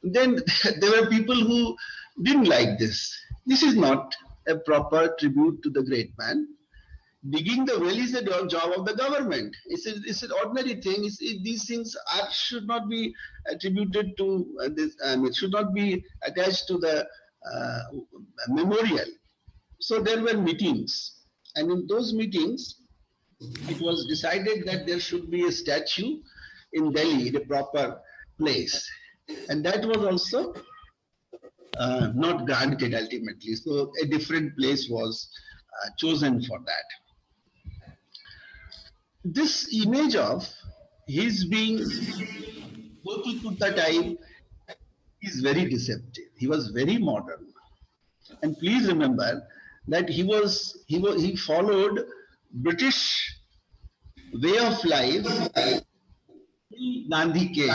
Then there were people who didn't like this. This is not a proper tribute to the great man. Digging the well is a job of the government. It's an ordinary thing. These things should not be attributed to this. It should not be attached to the memorial. So there were meetings, and in those meetings, it was decided that there should be a statue in Delhi in a proper place, and that was also not granted ultimately. So a different place was chosen for that. This image of his being Goti Kurta type is very deceptive. He was very modern, and please remember that he followed British way of life till Gandhi came,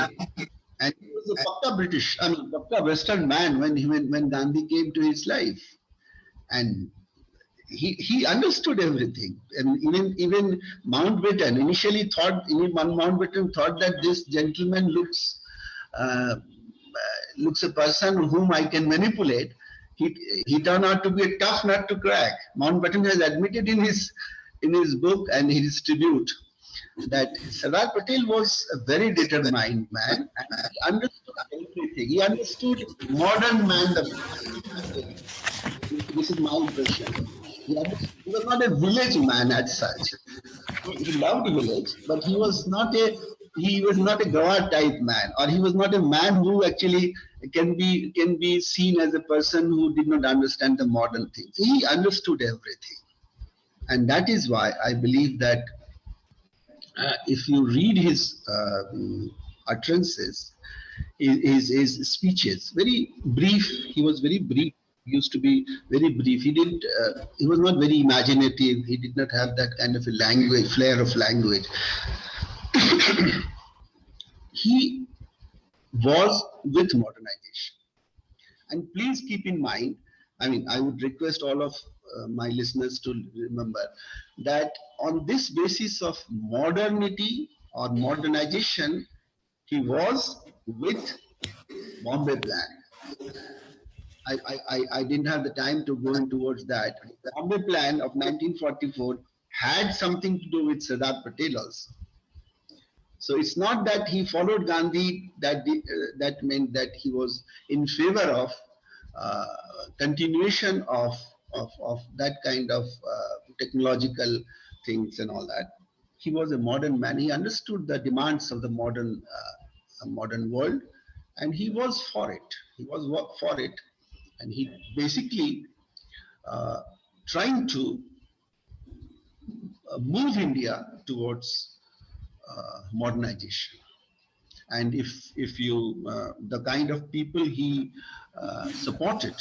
and he was a pakka Western man when Gandhi came to his life, and he understood everything. And even Mountbatten initially thought, Mountbatten thought that this gentleman looks a person whom I can manipulate. He turned out to be a tough nut to crack. Mountbatten has admitted in his book and his tribute that Sardar Patel was a very determined man and he understood everything. He understood modern man. This is my impression. He was not a village man as such. He loved village, but he was not a Gawa type man, or he was not a man who actually can be seen as a person who did not understand the modern things. He understood everything, and that is why I believe that if you read his utterances, his speeches, very brief. He was very brief. He used to be very brief. He didn't. He was not very imaginative. He did not have that kind of a language, flair of language. He was with modernization. And please keep in mind, I mean, I would request all of my listeners to remember that on this basis of modernity or modernization, he was with Bombay Plan. I didn't have the time to go in towards that. The Bombay Plan of 1944 had something to do with Sardar Patel also. So it's not that he followed Gandhi, that meant that he was in favor of continuation of that kind of technological things and all that. He was a modern man. He understood the demands of the modern world, and he was for it. He was for it, and he basically trying to move India towards modernization. And if you the kind of people he supported,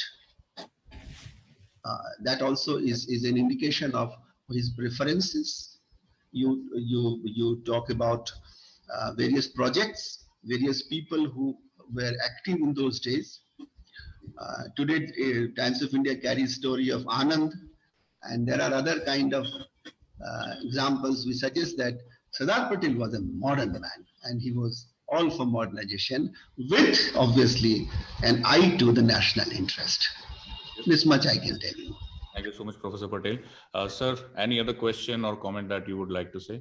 that also is an indication of his preferences. You talk about various projects, various people who were active in those days. Today, Times of India carries story of Anand, and there are other kind of examples which suggest that Sardar Patel was a modern man, and he was all for modernization, with obviously an eye to the national interest. This much I can tell you. Thank you so much, Professor Patel. Sir, any other question or comment that you would like to say?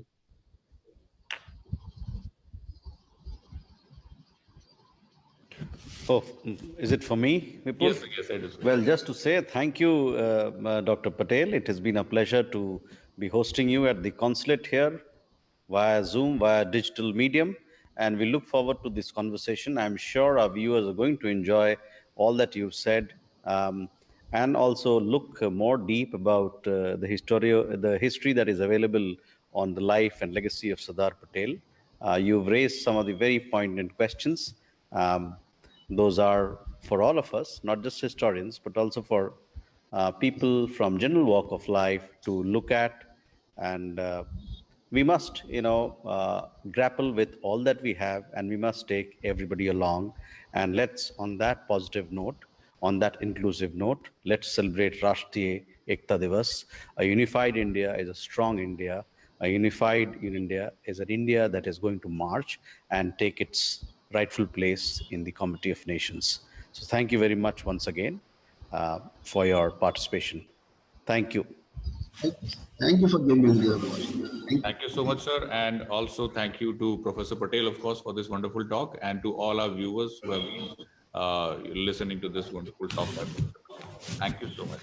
Oh, is it for me, Vipul? Yes, it is. Well, just to say thank you, Dr. Patel. It has been a pleasure to be hosting you at the consulate here via Zoom, via digital medium. And we look forward to this conversation. I'm sure our viewers are going to enjoy all that you've said, and also look more deep about the history that is available on the life and legacy of Sardar Patel. You've raised some of the very poignant questions. Those are for all of us, not just historians, but also for people from general walk of life to look at. And we must, grapple with all that we have, and we must take everybody along. And let's, on that positive note, on that inclusive note, let's celebrate Rashtriya Ekta Diwas. A unified India is a strong India. A unified India is an India that is going to march and take its rightful place in the Committee of Nations. So thank you very much once again for your participation. Thank you. Thank you for giving me the opportunity. Thank you so much, sir. And also thank you to Professor Patel, of course, for this wonderful talk, and to all our viewers who have been listening to this wonderful talk. Thank you so much.